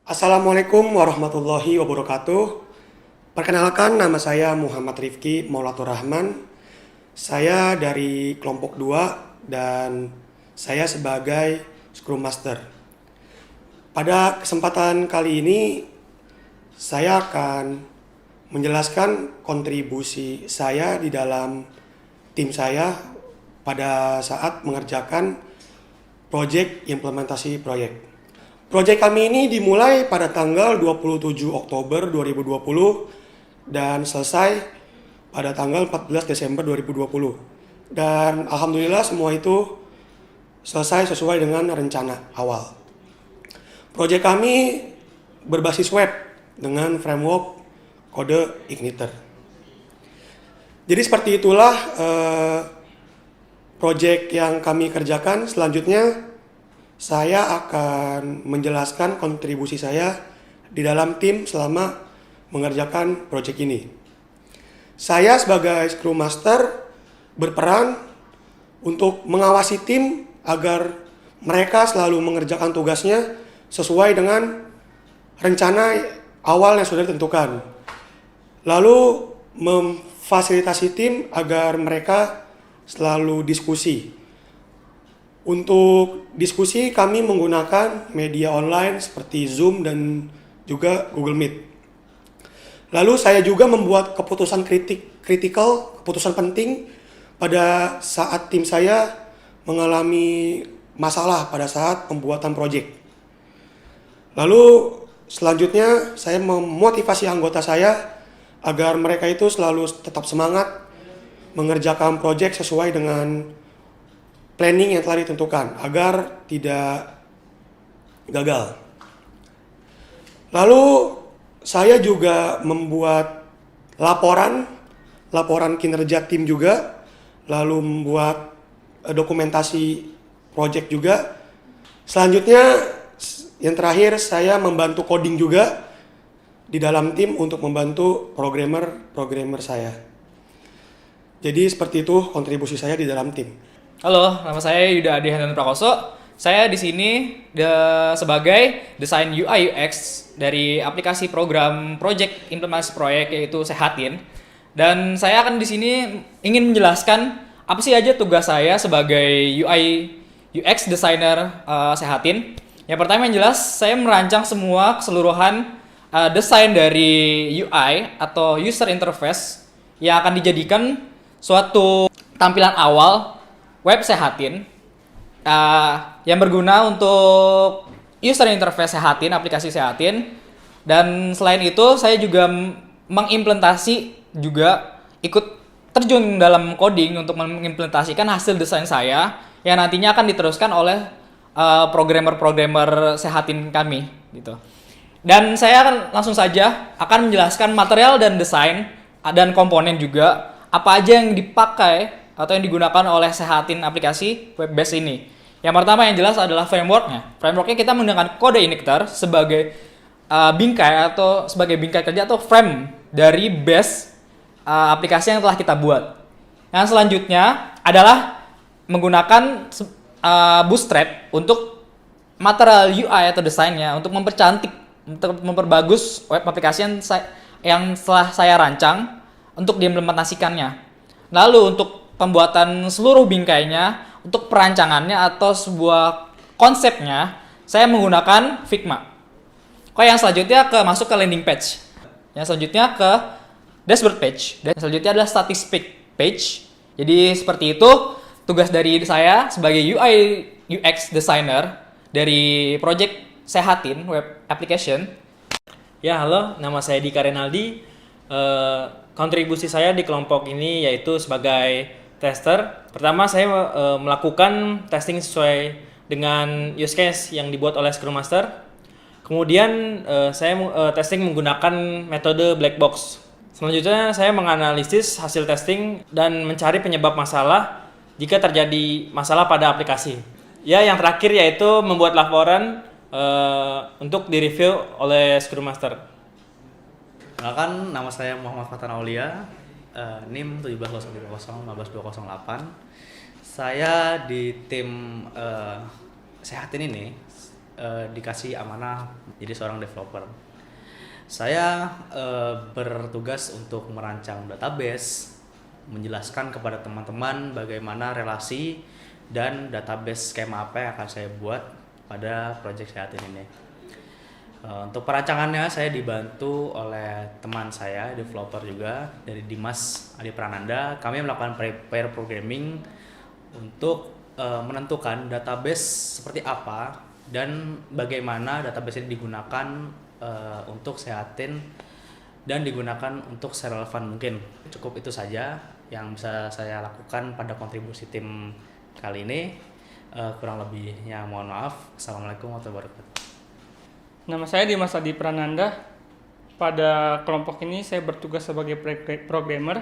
Assalamualaikum warahmatullahi wabarakatuh. Perkenalkan, nama saya Muhammad Rifki Maulatur Rahman. Saya dari kelompok 2 dan saya sebagai Scrum Master. Pada kesempatan kali ini saya akan menjelaskan kontribusi saya di dalam tim saya pada saat mengerjakan proyek implementasi proyek. Proyek kami ini dimulai pada tanggal 27 Oktober 2020 dan selesai pada tanggal 14 Desember 2020. Dan alhamdulillah semua itu selesai sesuai dengan rencana awal. Proyek kami berbasis web dengan framework kode Igniter. Jadi seperti itulah proyek yang kami kerjakan. Selanjutnya saya akan menjelaskan kontribusi saya di dalam tim selama mengerjakan proyek ini. Saya sebagai Scrum Master berperan untuk mengawasi tim agar mereka selalu mengerjakan tugasnya sesuai dengan rencana awal yang sudah ditentukan. Lalu memfasilitasi tim agar mereka selalu diskusi. Untuk diskusi kami menggunakan media online seperti Zoom dan juga Google Meet. Lalu saya juga membuat keputusan kritikal, keputusan penting pada saat tim saya mengalami masalah pada saat pembuatan proyek. Lalu selanjutnya saya memotivasi anggota saya agar mereka itu selalu tetap semangat mengerjakan proyek sesuai dengan planning yang telah ditentukan agar tidak gagal. Lalu saya juga membuat laporan kinerja tim juga, lalu membuat dokumentasi proyek juga. Selanjutnya yang terakhir saya membantu coding juga di dalam tim untuk membantu programmer saya. Jadi seperti itu kontribusi saya di dalam tim. Halo, nama saya Yuda Adi Hendran Prakoso. Saya di sini sebagai desain UI UX dari aplikasi program project implementasi proyek yaitu Sehatin. Dan saya akan di sini ingin menjelaskan apa sih aja tugas saya sebagai UI UX designer Sehatin. Yang pertama yang jelas saya merancang semua keseluruhan desain dari UI atau user interface yang akan dijadikan suatu tampilan awal web Sehatin yang berguna untuk user interface Sehatin, aplikasi Sehatin. Dan selain itu saya juga mengimplementasi juga ikut terjun dalam coding untuk mengimplementasikan hasil desain saya yang nantinya akan diteruskan oleh programmer-programmer Sehatin kami gitu. Dan saya akan langsung saja akan menjelaskan material dan desain dan komponen juga apa aja yang dipakai atau yang digunakan oleh Sehatin aplikasi web based ini. Yang pertama yang jelas adalah frameworknya. Frameworknya kita menggunakan kode Igniter sebagai bingkai atau sebagai bingkai kerja atau frame dari base aplikasi yang telah kita buat. Yang selanjutnya adalah menggunakan Bootstrap untuk material UI atau desainnya untuk mempercantik, untuk memperbagus web aplikasi yang telah saya rancang untuk diimplementasikannya. Lalu untuk pembuatan seluruh bingkainya, untuk perancangannya atau sebuah konsepnya, saya menggunakan Figma. Oke, yang selanjutnya masuk ke landing page. Yang selanjutnya ke dashboard page. Dan selanjutnya adalah statistic page. Jadi seperti itu tugas dari saya sebagai UI UX designer dari project Sehatin web application. Ya, halo, nama saya Dika Renaldi. Kontribusi saya di kelompok ini yaitu sebagai tester. Pertama, saya melakukan testing sesuai dengan use case yang dibuat oleh Scrum Master. Kemudian saya testing menggunakan metode black box. Selanjutnya, saya menganalisis hasil testing dan mencari penyebab masalah jika terjadi masalah pada aplikasi. Ya, yang terakhir yaitu membuat laporan untuk direview oleh Scrum Master. Kenalkan, nama saya Muhammad Fatan Aulia, NIM 17050 15208. Saya di tim Sehatin ini dikasih amanah jadi seorang developer. Saya bertugas untuk merancang database, menjelaskan kepada teman-teman bagaimana relasi dan database skema apa yang akan saya buat pada project Sehatin ini. Untuk perancangannya saya dibantu oleh teman saya, developer juga, dari Dimas Adi Prananda. Kami melakukan pair programming untuk menentukan database seperti apa dan bagaimana database ini digunakan untuk Sehatin dan digunakan untuk serelevan mungkin. Cukup itu saja yang bisa saya lakukan pada kontribusi tim kali ini. Kurang lebihnya mohon maaf. Assalamualaikum warahmatullahi wabarakatuh. Nama saya Dimas Adi Prananda. Pada kelompok ini saya bertugas sebagai programmer.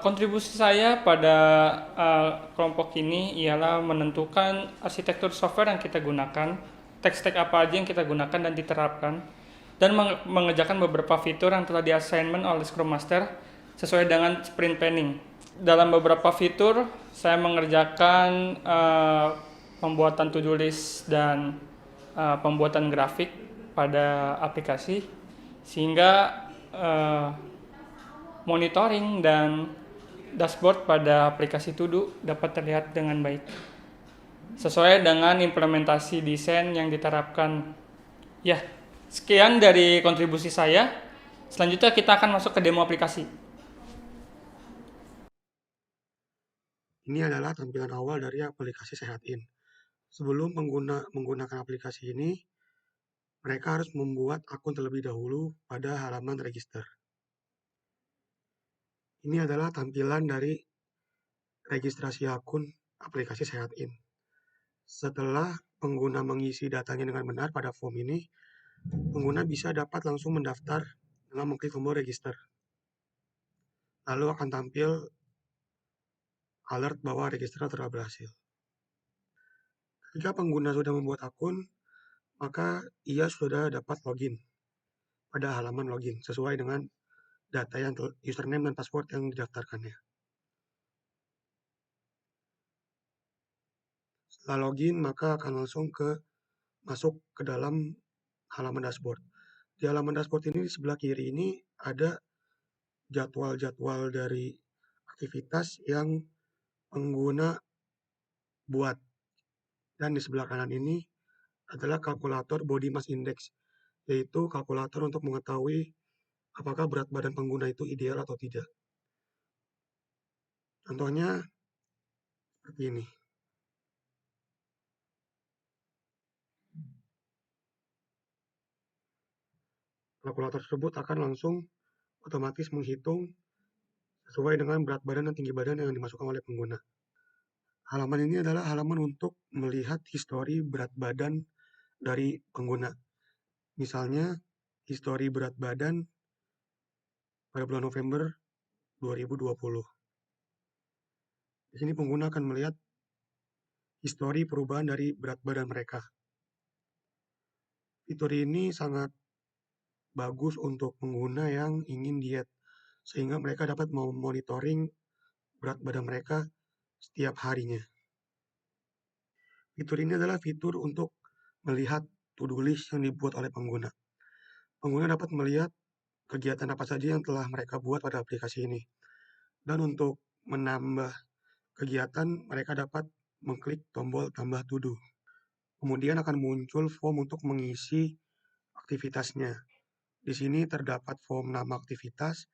Kontribusi saya pada kelompok ini ialah menentukan arsitektur software yang kita gunakan, tech stack apa aja yang kita gunakan dan diterapkan, dan mengerjakan beberapa fitur yang telah di-assignment oleh Scrum Master sesuai dengan sprint planning. Dalam beberapa fitur, saya mengerjakan pembuatan to-do list dan pembuatan grafik pada aplikasi, sehingga monitoring dan dashboard pada aplikasi To-Do dapat terlihat dengan baik sesuai dengan implementasi desain yang diterapkan. Ya, sekian dari kontribusi saya. Selanjutnya kita akan masuk ke demo aplikasi. Ini adalah tampilan awal dari aplikasi Sehatin. Sebelum menggunakan aplikasi ini, mereka harus membuat akun terlebih dahulu pada halaman register. Ini adalah tampilan dari registrasi akun aplikasi Sehatin. Setelah pengguna mengisi datanya dengan benar pada form ini, pengguna bisa dapat langsung mendaftar dengan mengklik tombol register. Lalu akan tampil alert bahwa register telah berhasil. Jika pengguna sudah membuat akun, maka ia sudah dapat login pada halaman login sesuai dengan data yang username dan password yang didaftarkannya. Setelah login, maka akan langsung masuk ke dalam halaman dashboard. Di halaman dashboard ini, di sebelah kiri ini ada jadwal-jadwal dari aktivitas yang pengguna buat. Dan di sebelah kanan ini adalah kalkulator body mass index, yaitu kalkulator untuk mengetahui apakah berat badan pengguna itu ideal atau tidak. Contohnya seperti ini. Kalkulator tersebut akan langsung otomatis menghitung sesuai dengan berat badan dan tinggi badan yang dimasukkan oleh pengguna. Halaman ini adalah halaman untuk melihat histori berat badan dari pengguna. Misalnya, histori berat badan pada bulan November 2020. Di sini pengguna akan melihat histori perubahan dari berat badan mereka. Fitur ini sangat bagus untuk pengguna yang ingin diet, sehingga mereka dapat memonitoring berat badan mereka setiap harinya. Fitur ini adalah fitur untuk melihat to-do list yang dibuat oleh pengguna. Pengguna dapat melihat kegiatan apa saja yang telah mereka buat pada aplikasi ini. Dan untuk menambah kegiatan, mereka dapat mengklik tombol tambah to-do. Kemudian akan muncul form untuk mengisi aktivitasnya. Di sini terdapat form nama aktivitas,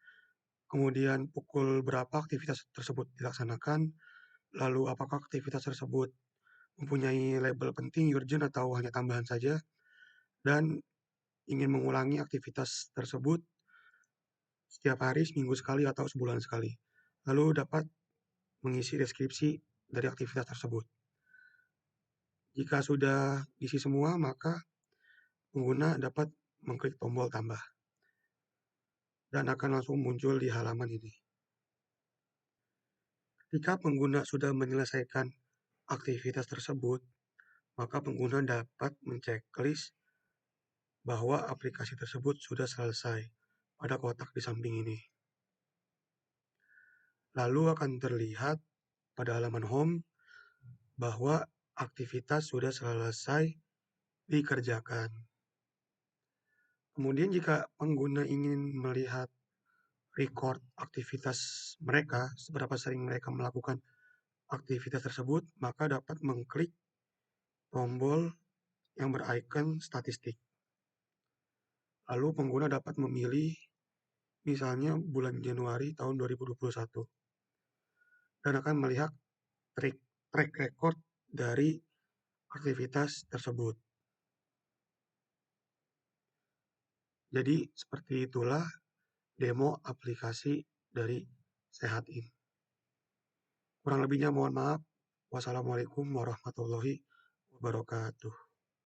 kemudian pukul berapa aktivitas tersebut dilaksanakan, lalu apakah aktivitas tersebut mempunyai label penting, urgent, atau hanya tambahan saja, dan ingin mengulangi aktivitas tersebut setiap hari, seminggu sekali, atau sebulan sekali. Lalu dapat mengisi deskripsi dari aktivitas tersebut. Jika sudah diisi semua, maka pengguna dapat mengklik tombol tambah dan akan langsung muncul di halaman ini. Jika pengguna sudah menyelesaikan aktivitas tersebut, maka pengguna dapat menceklis bahwa aplikasi tersebut sudah selesai pada kotak di samping ini. Lalu akan terlihat pada halaman home bahwa aktivitas sudah selesai dikerjakan. Kemudian jika pengguna ingin melihat record aktivitas mereka, seberapa sering mereka melakukan aktivitas tersebut, maka dapat mengklik tombol yang berikon statistik. Lalu pengguna dapat memilih misalnya bulan Januari tahun 2021 dan akan melihat track record dari aktivitas tersebut. Jadi seperti itulah demo aplikasi dari Sehatin. Kurang lebihnya mohon maaf. Wassalamualaikum warahmatullahi wabarakatuh.